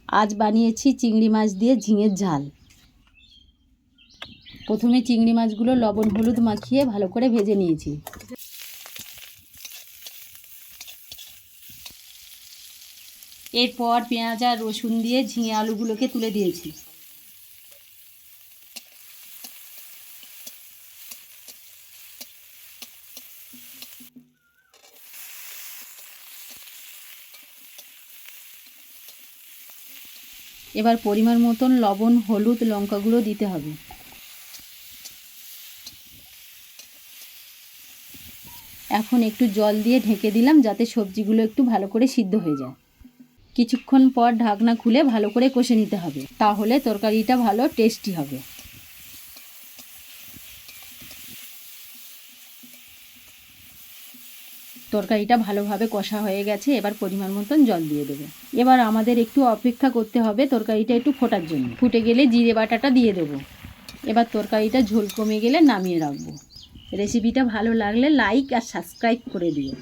আজ বানিয়েছি চিংড়ি মাছ দিয়ে ঝিঙের ঝাল। প্রথমে চিংড়ি মাছগুলো লবণ হলুদ মাখিয়ে ভালো করে ভেজে নিয়েছি। এরপর পেঁয়াজ আর রসুন দিয়ে ঝিঙে আলুগুলোকে তুলে দিয়েছি। এবার পরিমাণ মতন লবণ হলুদ লঙ্কা গুঁড়ো দিতে হবে। এখন একটু জল দিয়ে ঢেকে দিলাম যাতে সবজিগুলো একটু ভালো করে সিদ্ধ হয়ে যায়। কিছুক্ষণ পর ঢাকনা খুলে ভালো করে কষে নিতে হবে, তাহলে তরকারিটা ভালো টেস্টি হবে। তরকারিটা ভালোভাবে কষা হয়ে গেছে, এবার পরিমাণ মতন জল দিয়ে দেবো। এবার আমাদের একটু অপেক্ষা করতে হবে তরকারিটা একটু ফোটার জন্য। ফুটে গেলে জিরে বাটাটা দিয়ে দেবো। এবার তরকারিটা ঝোল কমে গেলে নামিয়ে রাখবো। রেসিপিটা ভালো লাগলে লাইক আর সাবস্ক্রাইব করে দিও।